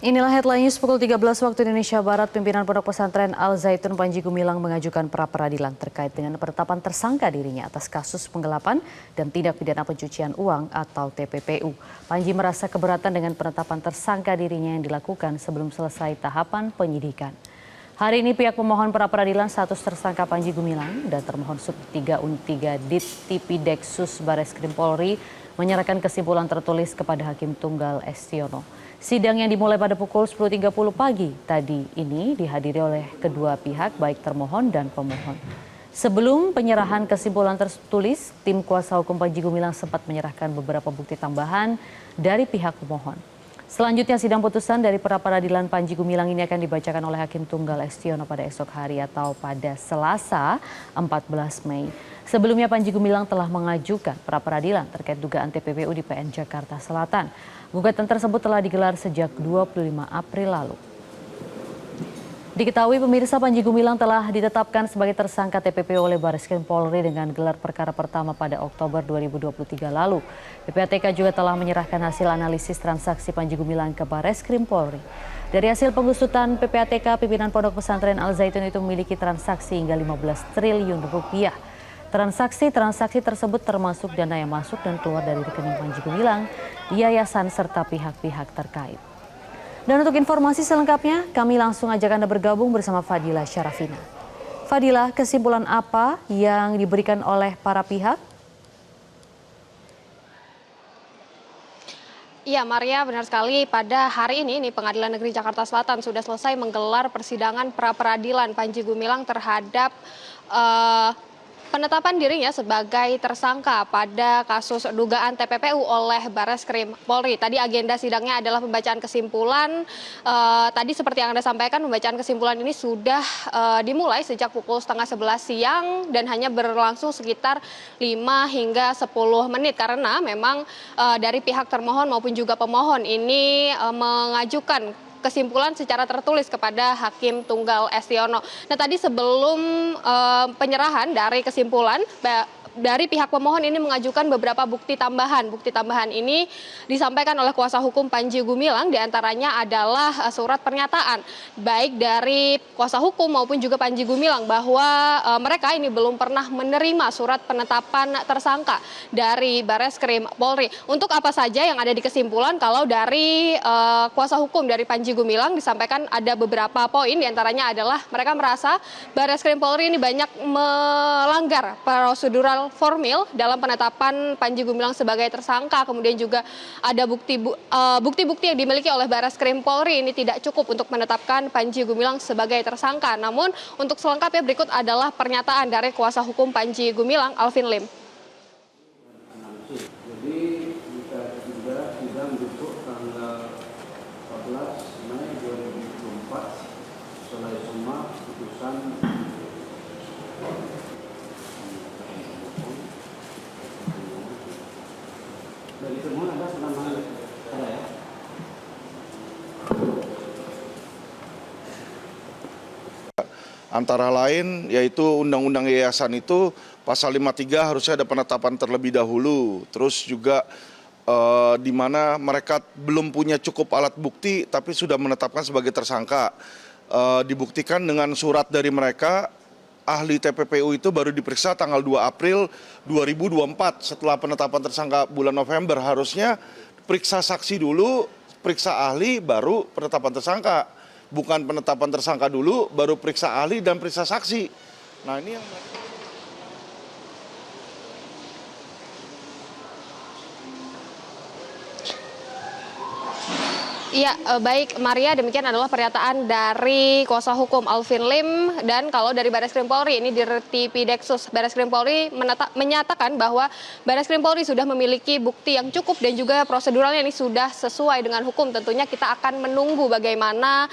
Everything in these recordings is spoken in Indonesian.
Inilah headline news pukul 13 waktu Indonesia Barat. Pimpinan Pondok Pesantren Al Zaitun Panji Gumilang mengajukan pra-peradilan terkait dengan penetapan tersangka dirinya atas kasus penggelapan dan tindak pidana pencucian uang atau TPPU. Panji merasa keberatan dengan penetapan tersangka dirinya yang dilakukan sebelum selesai tahapan penyidikan. Hari ini pihak pemohon pra-peradilan status tersangka Panji Gumilang dan termohon sub 3 Unit 3 Dit Tipideksus Bareskrim Polri menyerahkan kesimpulan tertulis kepada Hakim Tunggal Estiono. Sidang yang dimulai pada pukul 10.30 pagi tadi ini dihadiri oleh kedua pihak baik termohon dan pemohon. Sebelum penyerahan kesimpulan tertulis, tim kuasa hukum Panji Gumilang sempat menyerahkan beberapa bukti tambahan dari pihak pemohon. Selanjutnya sidang putusan dari pra-peradilan Panji Gumilang ini akan dibacakan oleh Hakim Tunggal Estiono pada esok hari atau pada Selasa 14 Mei. Sebelumnya Panji Gumilang telah mengajukan pra-peradilan terkait dugaan TPPU di PN Jakarta Selatan. Gugatan tersebut telah digelar sejak 25 April lalu. Diketahui pemirsa, Panji Gumilang telah ditetapkan sebagai tersangka TPPU oleh Bareskrim Polri dengan gelar perkara pertama pada Oktober 2023 lalu. PPATK juga telah menyerahkan hasil analisis transaksi Panji Gumilang ke Bareskrim Polri. Dari hasil pengusutan PPATK, pimpinan Pondok Pesantren Al Zaitun itu memiliki transaksi hingga 15 triliun rupiah. Transaksi tersebut termasuk dana yang masuk dan keluar dari rekening Panji Gumilang, yayasan serta pihak-pihak terkait. Dan untuk informasi selengkapnya, kami langsung ajak Anda bergabung bersama Fadila Syarafina. Fadila, kesimpulan apa yang diberikan oleh para pihak? Iya, Maria, benar sekali. Pada hari ini Pengadilan Negeri Jakarta Selatan sudah selesai menggelar persidangan pra-peradilan Panji Gumilang terhadap penetapan dirinya sebagai tersangka pada kasus dugaan TPPU oleh Bareskrim Polri. Tadi agenda sidangnya adalah pembacaan kesimpulan. Tadi seperti yang Anda sampaikan, pembacaan kesimpulan ini sudah dimulai sejak pukul 10:30 siang dan hanya berlangsung sekitar 5 hingga 10 menit karena memang dari pihak termohon maupun juga pemohon ini mengajukan kesimpulan secara tertulis kepada Hakim Tunggal Estiono. Nah, tadi sebelum penyerahan dari kesimpulan, dari pihak pemohon ini mengajukan beberapa bukti tambahan. Bukti tambahan ini disampaikan oleh kuasa hukum Panji Gumilang, diantaranya adalah surat pernyataan baik dari kuasa hukum maupun juga Panji Gumilang bahwa mereka ini belum pernah menerima surat penetapan tersangka dari Bareskrim Polri. Untuk apa saja yang ada di kesimpulan, kalau dari kuasa hukum dari Panji Gumilang disampaikan ada beberapa poin, diantaranya adalah mereka merasa Bareskrim Polri ini banyak melanggar prosedural formil dalam penetapan Panji Gumilang sebagai tersangka. Kemudian juga ada bukti-bukti yang dimiliki oleh Bareskrim Polri ini tidak cukup untuk menetapkan Panji Gumilang sebagai tersangka. Namun untuk selengkapnya berikut adalah pernyataan dari kuasa hukum Panji Gumilang, Alvin Lim. Jadi kita juga sidang besok tanggal 14 Mei 2024 setelah semua putusan dari semua ada selama ada ya. Antara lain yaitu Undang-Undang Yayasan itu pasal 53 harusnya ada penetapan terlebih dahulu. Terus juga di mana mereka belum punya cukup alat bukti tapi sudah menetapkan sebagai tersangka. Dibuktikan dengan surat dari mereka, ahli TPPU itu baru diperiksa tanggal 2 April 2024 setelah penetapan tersangka bulan November. Harusnya periksa saksi dulu, periksa ahli, baru penetapan tersangka. Bukan penetapan tersangka dulu, baru periksa ahli dan periksa saksi. Nah, ini yang Iya, baik Maria, demikian adalah pernyataan dari kuasa hukum Alvin Lim. Dan kalau dari Bareskrim Polri, ini di Tipideksus Bareskrim Polri menyatakan bahwa Bareskrim Polri sudah memiliki bukti yang cukup dan juga proseduralnya ini sudah sesuai dengan hukum. Tentunya kita akan menunggu bagaimana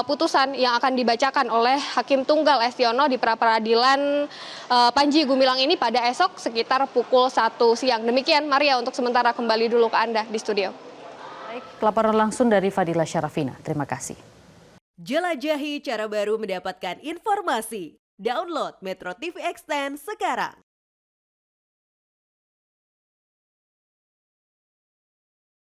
putusan yang akan dibacakan oleh Hakim Tunggal Estiono di pra-peradilan Panji Gumilang ini pada esok sekitar pukul 1 siang. Demikian Maria, untuk sementara kembali dulu ke Anda di studio. Baik, laporan langsung dari Fadila Syarafina. Terima kasih. Jelajahi cara baru mendapatkan informasi. Download Metro TV Extend sekarang.